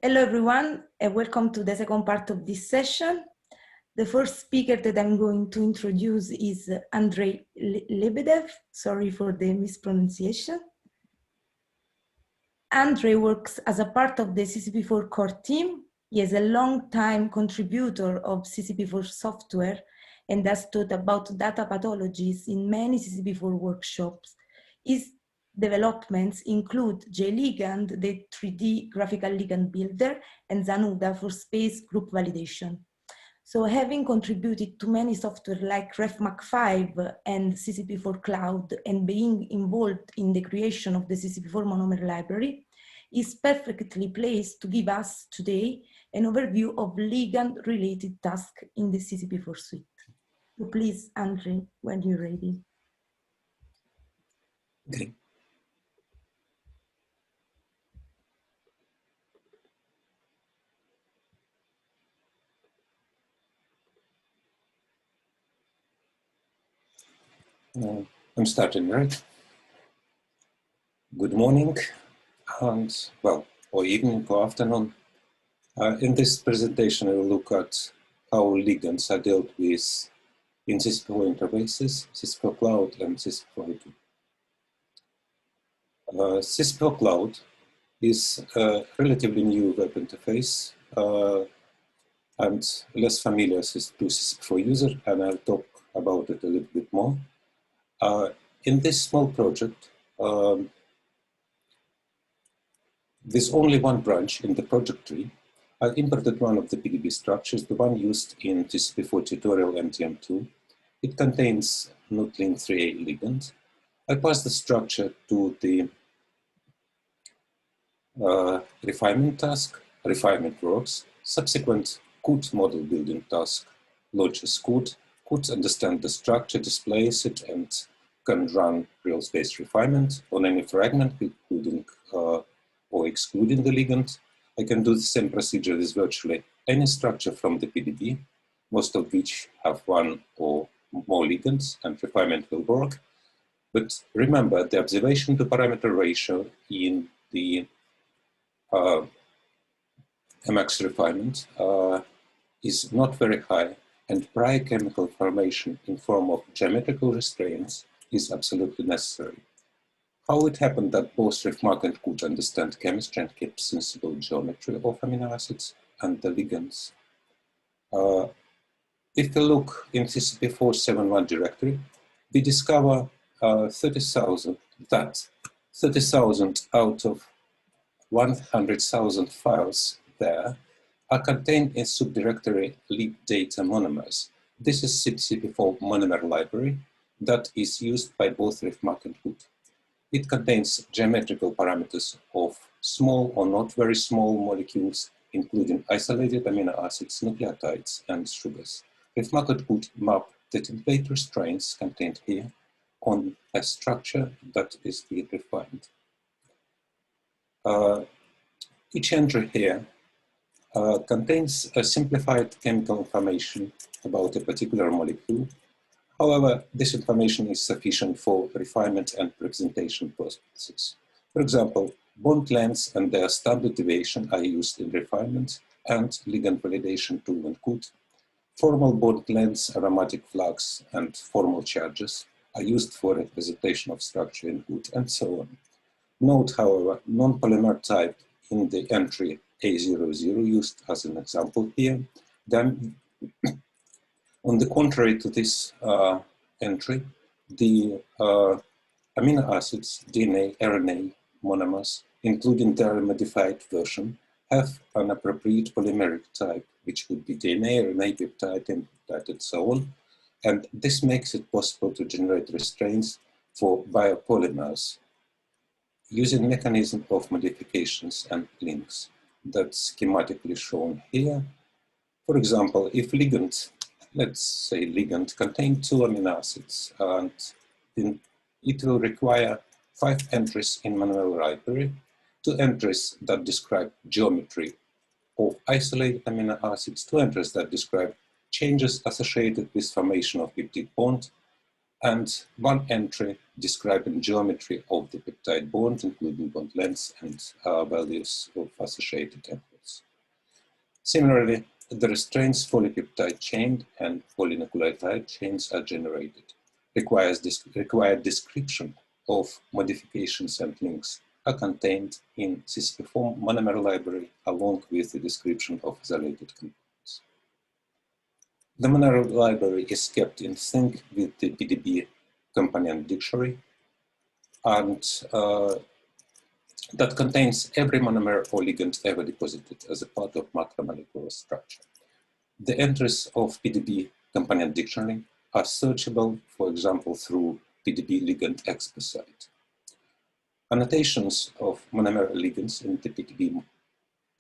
Hello everyone, and welcome to the second part of this session. The first speaker that I'm going to introduce is Andrey Lebedev. Sorry for the mispronunciation. Andrey works as a part of the CCP4 core team. He is a long-time contributor of CCP4 software and has taught about data pathologies in many CCP4 workshops. His developments include JLigand, the 3D graphical ligand builder, and Zanuda for space group validation. So having contributed to many software like Refmac 5 and CCP4 Cloud and being involved in the creation of the CCP4 Monomer library, is perfectly placed to give us today an overview of ligand-related tasks in the CCP4 suite. So please, Andrey, when you're ready. Okay. I'm starting, right? Good morning, and well, or evening or afternoon. In this presentation, I will look at how ligands are dealt with in CCP4 interfaces, CCP4 Cloud, and CCP4i2. CCP4 Cloud is a relatively new web interface and less familiar to CCP4 user, and I'll talk about it a little bit more. In this small project, there's only one branch in the project tree. I imported one of the PDB structures, the one used in CCP4 tutorial MTM2. It contains nuclein-3A ligand. I passed the structure to the refinement task, refinement works. Subsequent Coot model building task launches Coot. Coot understands the structure, displays it, and can run real space refinement on any fragment, including or excluding the ligand. I can do the same procedure with virtually any structure from the PDB, most of which have one or more ligands, and refinement will work. But remember, the observation to parameter ratio in the MX refinement is not very high, and prior chemical formation in form of geometrical restraints is absolutely necessary. How it happened that both Refmac and Coot understand chemistry and keep sensible geometry of amino acids and the ligands. If we look in CCP471 directory, we discover 30,000 out of 100,000 files there are contained in subdirectory lib data monomers. This is CCP4 monomer library that is used by both Refmac and Coot. It contains geometrical parameters of small or not very small molecules, including isolated amino acids, nucleotides, and sugars. Refmac and Coot map the template restraints contained here on a structure that is being refined. Each entry here contains a simplified chemical information about a particular molecule. However, this information is sufficient for refinement and presentation purposes. For example, bond lengths and their standard deviation are used in refinement and ligand validation tool in Coot. Formal bond lengths, aromatic flux, and formal charges are used for representation of structure in Coot, and so on. Note, however, non-polymer type in the entry A00 used as an example here. Then, on the contrary to this entry, the amino acids, DNA, RNA monomers, including their modified version, have an appropriate polymeric type, which would be DNA, RNA, peptide, and so on. And this makes it possible to generate restraints for biopolymers using mechanism of modifications and links that's schematically shown here. For example, if ligand, let's say ligand, contain 2 amino acids, and it will require 5 entries in manual library, 2 entries that describe geometry of isolated amino acids, 2 entries that describe changes associated with formation of peptide bond, and 1 entry describing geometry of the peptide bond, including bond lengths and values of associated templates. Similarly, the restraints polypeptide chain and polynucleotide chains are generated. Required description of modifications and links are contained in CCP4 monomer library along with the description of isolated components. The monomer library is kept in sync with the PDB companion dictionary, and that contains every monomer or ligand ever deposited as a part of macromolecular structure. The entries of PDB companion dictionary are searchable, for example, through PDB ligand expo site. Annotations of monomer ligands in the PDB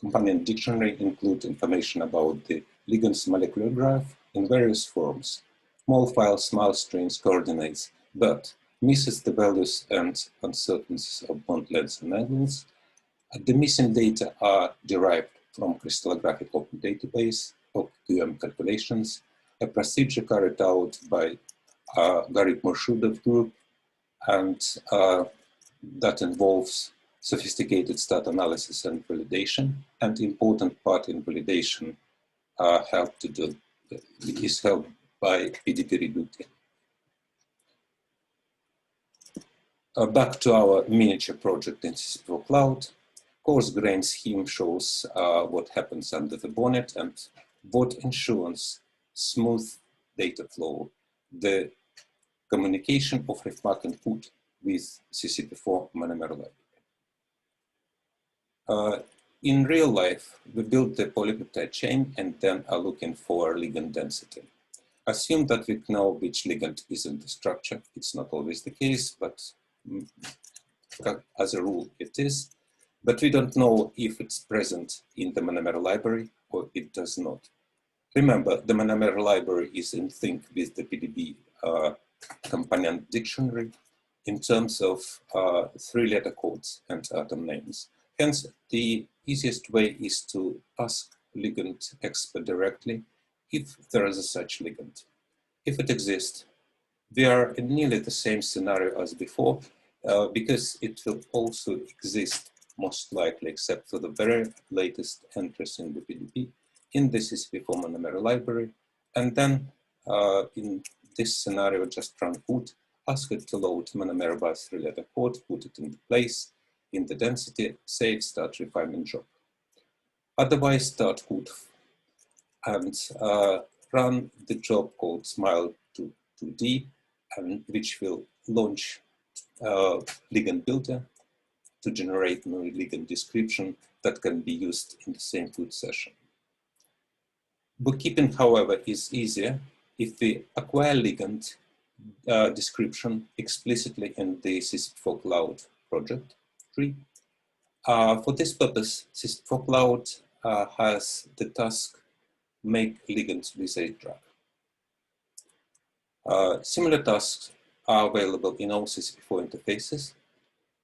companion dictionary include information about the ligand's molecular graph in various forms, small files, small strings, coordinates, but misses the values and uncertainties of bond lengths and angles. The missing data are derived from crystallographic open database of QM calculations, a procedure carried out by Garib Murshudov group, and that involves sophisticated stat analysis and validation. And important part in validation is held by PDB reducing. Back to our miniature project in CCP4 Cloud. Coarse grain scheme shows what happens under the bonnet and what ensures smooth data flow, the communication of Refmac and Coot with CCP4 monomer library. In real life, we build the polypeptide chain and then are looking for ligand density. Assume that we know which ligand is in the structure. It's not always the case, but as a rule it is. But we don't know if it's present in the monomer library or it does not. Remember, the monomer library is in sync with the PDB companion dictionary in terms of 3-letter codes and atom names. Hence, the easiest way is to ask ligand expert directly if there is a such ligand. If it exists, we are in nearly the same scenario as before, because it will also exist most likely, except for the very latest entries in the PDB, in the CCP4 monomer library. And then in this scenario, just run Coot, ask it to load monomer by 3-letter code, put it in place, in the density, save, start refinement job. Otherwise, start Coot and run the job called smile2d, and which will launch ligand builder to generate new ligand description that can be used in the same Coot session. Bookkeeping, however, is easier if we acquire ligand description explicitly in the CCP4 Cloud project tree. For this purpose, CCP4 Cloud has the task make ligands with AceDRG. Similar tasks are available in all CCP4 interfaces.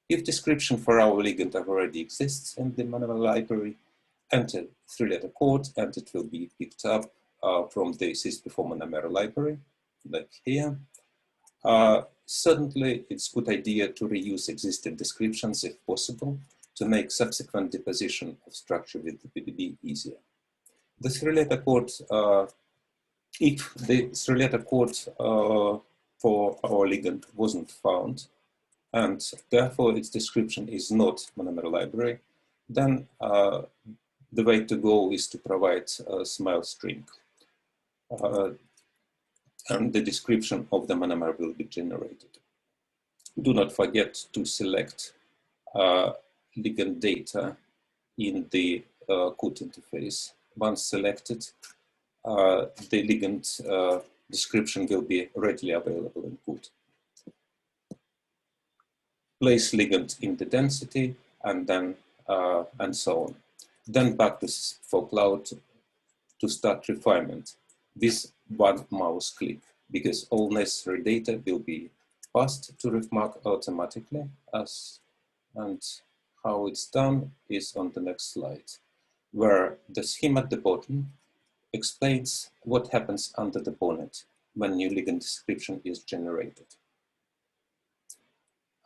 If description for our ligand already exists in the monomer library, enter 3-letter code and it will be picked up from the CCP4 monomer library, like here. Certainly, it's a good idea to reuse existing descriptions if possible to make subsequent deposition of structure with the PDB easier. The 3-letter code, if the 3-letter code for our ligand wasn't found, and therefore its description is not monomer library, then the way to go is to provide a smile string. And the description of the monomer will be generated. Do not forget to select ligand data in the Coot interface. Once selected, the ligand description will be readily available in Coot. Place ligand in the density, and then and so on. Then back to CCP4 Cloud to start refinement with one mouse click, because all necessary data will be passed to Refmac automatically. And how it's done is on the next slide, where the scheme at the bottom explains what happens under the bonnet when new ligand description is generated.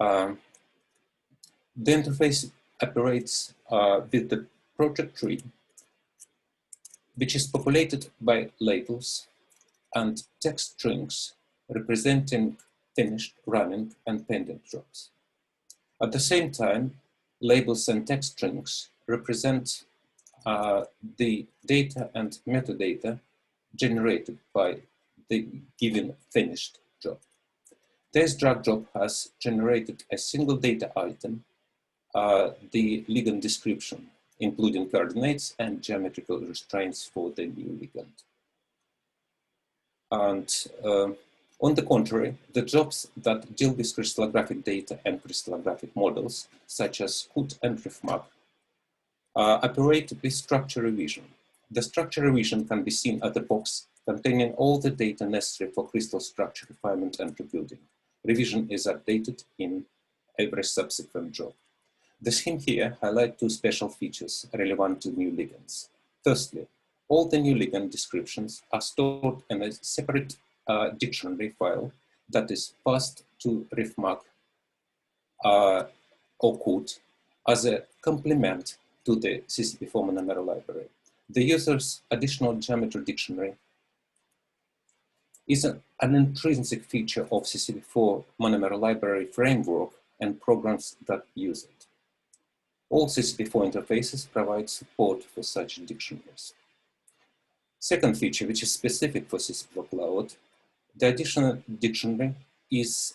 The interface operates with the project tree which is populated by labels and text strings representing finished, running, and pending jobs. At the same time, labels and text strings represent the data and metadata generated by the given finished job. This drag job has generated a single data item, the ligand description, including coordinates and geometrical restraints for the new ligand. And on the contrary, the jobs that deal with crystallographic data and crystallographic models, such as Coot and Refmac, operate with structure revision. The structure revision can be seen as a box containing all the data necessary for crystal structure refinement and rebuilding. Revision is updated in every subsequent job. The scheme here highlights two special features relevant to new ligands. Firstly, all the new ligand descriptions are stored in a separate dictionary file that is passed to Refmac or Coot as a complement to the CCP4 Monomer library. The user's additional geometry dictionary is an intrinsic feature of CCP4 Monomer library framework and programs that use it. All CCP4 interfaces provide support for such dictionaries. Second feature, which is specific for CCP4 Cloud, the additional dictionary is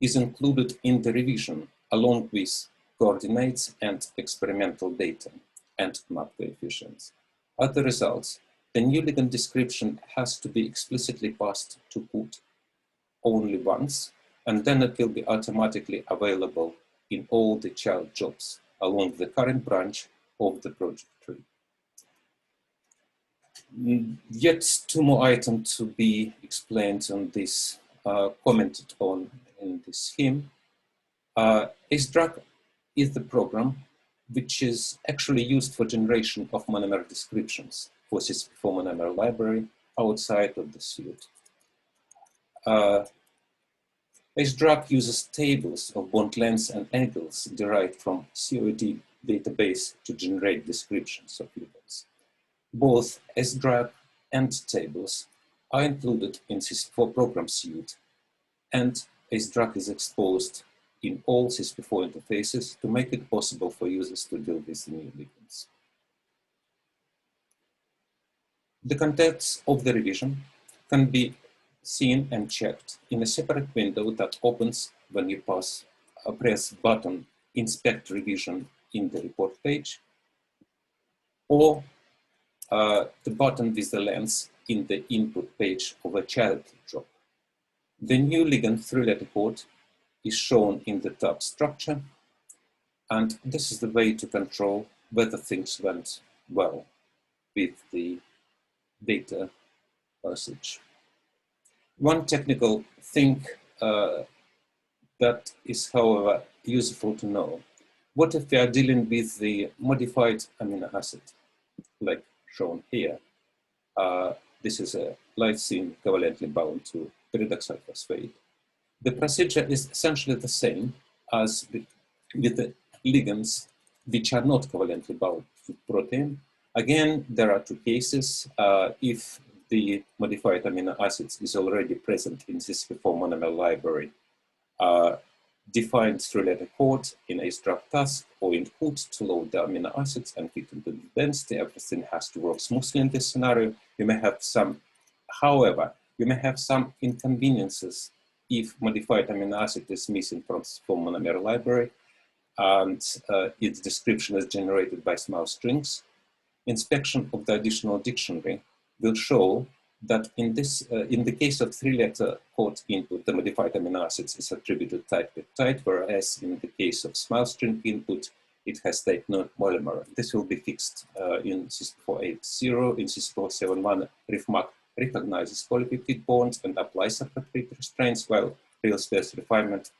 included in the revision along with coordinates and experimental data and map coefficients. As a result, the new ligand description has to be explicitly passed to Coot only once, and then it will be automatically available in all the child jobs along the current branch of the project tree. Yet two more items to be explained on this, commented on in this scheme. AceDRG is the program which is actually used for generation of monomer descriptions for CCP4 Monomer library outside of the suite. AceDRG uses tables of bond lengths and angles derived from COD database to generate descriptions of ligands. Both AceDRG and tables are included in CCP4 Program Suite, and AceDRG is exposed in all CCP4 interfaces to make it possible for users to deal with new ligands. The contents of the revision can be seen and checked in a separate window that opens when you press button Inspect Revision in the report page, or the button with the lens in the input page of a child job. The new ligand 3-letter code is shown in the tab Structure, and this is the way to control whether things went well with the data passage. One technical thing that is, however, useful to know: what if we are dealing with the modified amino acid, like shown here? This is a lysine covalently bound to pyridoxal phosphate. The procedure is essentially the same as with the ligands which are not covalently bound to protein. Again, there are two cases. If the modified amino acids is already present in CCP4 Monomer library, defined 3-letter code in AceDRG task or in Coot to load the amino acids and fit into the density. Everything has to work smoothly in this scenario. You may have some, however, you may have some inconveniences if modified amino acid is missing from Monomer library and its description is generated by small strings. Inspection of the additional dictionary will show that in the case of 3-letter code input, the modified amino acids is attributed type peptide, whereas in the case of small string input, it has type monomer. This will be fixed in CCP4.8.0. In CCP4.7.1, Refmac recognizes polypeptide bonds and applies appropriate restraints, while real space refinement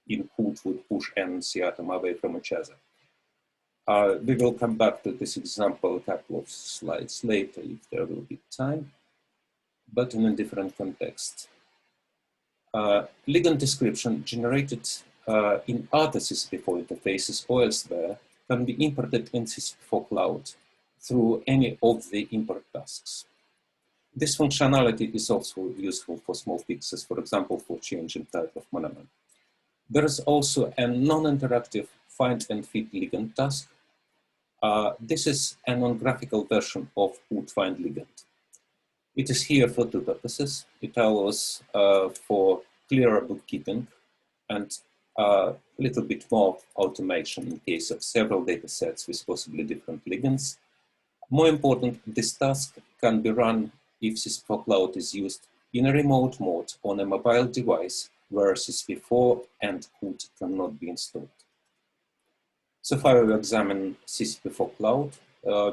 in Coot would push N and C atom away from each other. We will come back to this example a couple of slides later if there will be time, but in a different context. Ligand description generated in other CCP4 interfaces or elsewhere can be imported in CCP4 Cloud through any of the import tasks. This functionality is also useful for small fixes, for example, for changing type of monomer. There is also a non-interactive find and fit ligand task. This is a non-graphical version of Coot find ligand. It is here for two purposes. It allows for clearer bookkeeping and a little bit more automation in case of several data sets with possibly different ligands. More important, this task can be run if CCP4 Cloud is used in a remote mode on a mobile device where CCP4 and Coot cannot be installed. So far we examine CCP4 Cloud,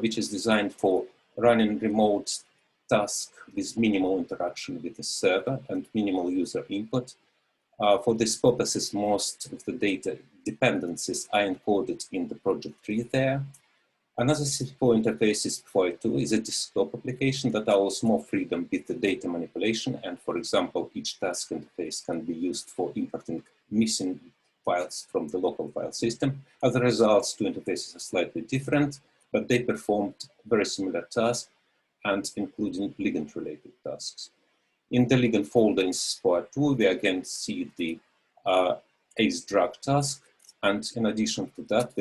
which is designed for running remote tasks with minimal interaction with the server and minimal user input. For these purposes, most of the data dependencies are encoded in the project tree there. Another CCP4 interface, CCP4i2, is a desktop application that allows more freedom with the data manipulation. And for example, each task interface can be used for importing missing files from the local file system. As a result, two interfaces are slightly different, but they performed very similar tasks, and including ligand-related tasks. In the ligand folder in CCP4i2, we again see the AceDRG task, and in addition to that,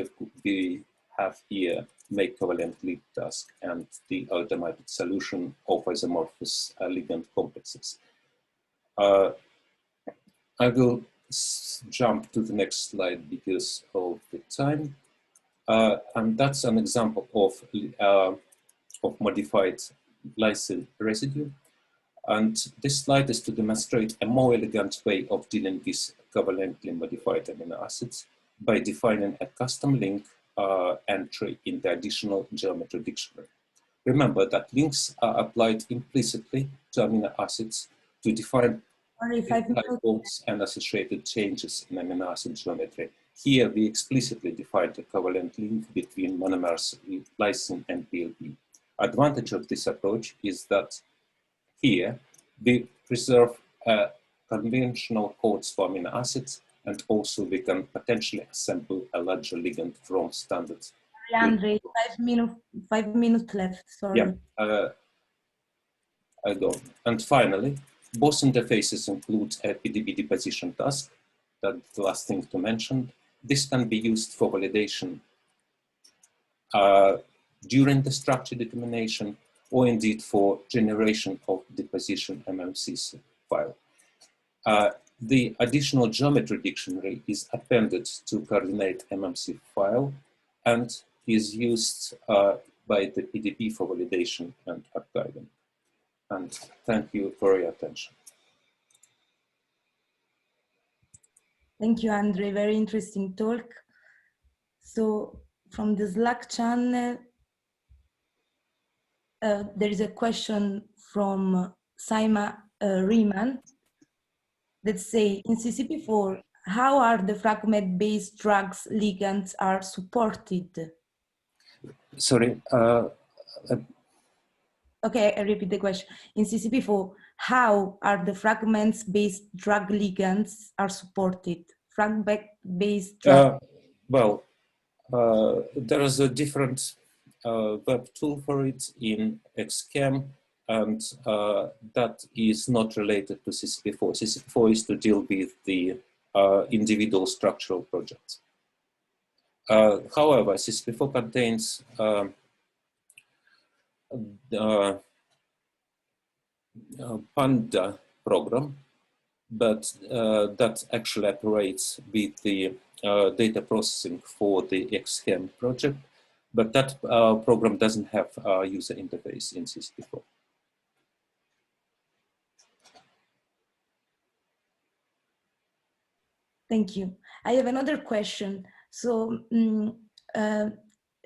we have here make covalent lead task and the automated solution of isomorphous ligand complexes. I will jump to the next slide because of the time, and that's an example of modified lysyl residue. And this slide is to demonstrate a more elegant way of dealing with covalently modified amino acids by defining a custom link entry in the additional geometry dictionary. Remember that links are applied implicitly to amino acids to define codes and associated changes in amino acid geometry. Here we explicitly defined a covalent link between monomers lysine and PLP. Advantage of this approach is that here we preserve conventional codes for amino acids, and also we can potentially assemble a larger ligand from standards. Andrey, 5 minutes left, sorry. Yeah, I go. And finally, both interfaces include a PDB deposition task. That's the last thing to mention. This can be used for validation during the structure determination, or indeed for generation of deposition MMC file. The additional geometry dictionary is appended to coordinate MMC file and is used by the PDB for validation and archiving. And thank you for your attention. Thank you, Andrey. Very interesting talk. So from the Slack channel, there is a question from Saima Riemann that say, in CCP4, how are the fragment-based drugs ligands are supported? Sorry. Okay, I repeat the question. In CCP4, how are the fragments-based drug ligands are supported? Fragment-based drug. Well, there is a different web tool for it in XChem, and that is not related to CCP4. CCP4 is to deal with the individual structural projects. However, CCP4 contains Panda program, but that actually operates with the data processing for the XChem project, but that program doesn't have a user interface in CCP4. Thank you. I have another question. So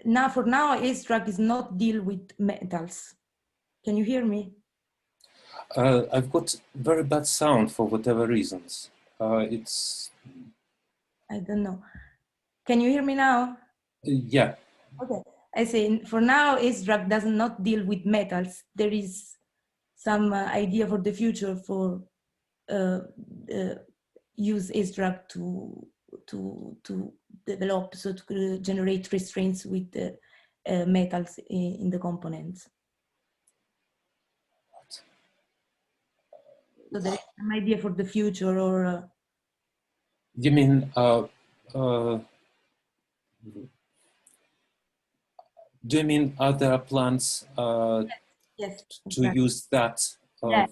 now, for now, AceDRG is not deal with metals. Can you hear me? I've got very bad sound for whatever reasons. It's... I don't know. Can you hear me now? Yeah. Okay. I say, for now, AceDRG does not deal with metals. There is some idea for the future for use AceDRG to develop, so to generate restraints with metals in the components. So there is an idea for the future, or you mean do you mean are there plans yes, to exactly. use that? Yes.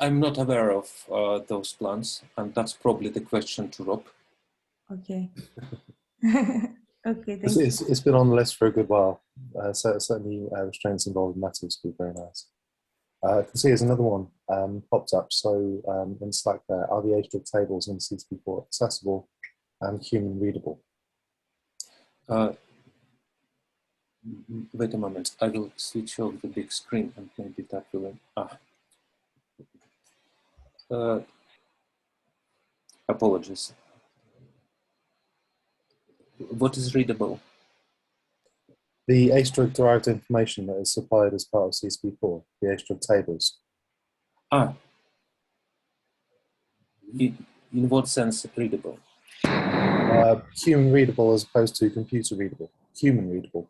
I'm not aware of those plans, and that's probably the question to Rob. Okay. Okay, thank you. It's been on the list for a good while. So certainly restraints involved in metals would be very nice. I can see there's another one popped up. So in Slack there, are the AceDRG tables in CCP4 accessible and human readable? Wait a moment, I will switch off the big screen and maybe that will... apologies. What is readable? The AceDRG derived information that is supplied as part of CCP4, the AceDRG tables. In what sense readable? Human readable as opposed to computer readable. Human readable.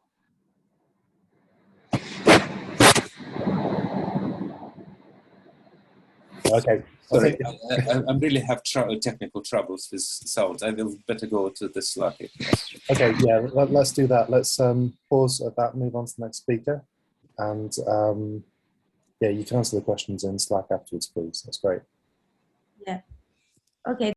Okay. Sorry, I really have technical troubles with sound. I will better go to the Slack. Okay, yeah, let's do that. Let's pause at that, move on to the next speaker. And yeah, you can answer the questions in Slack afterwards, please. That's great. Yeah. Okay.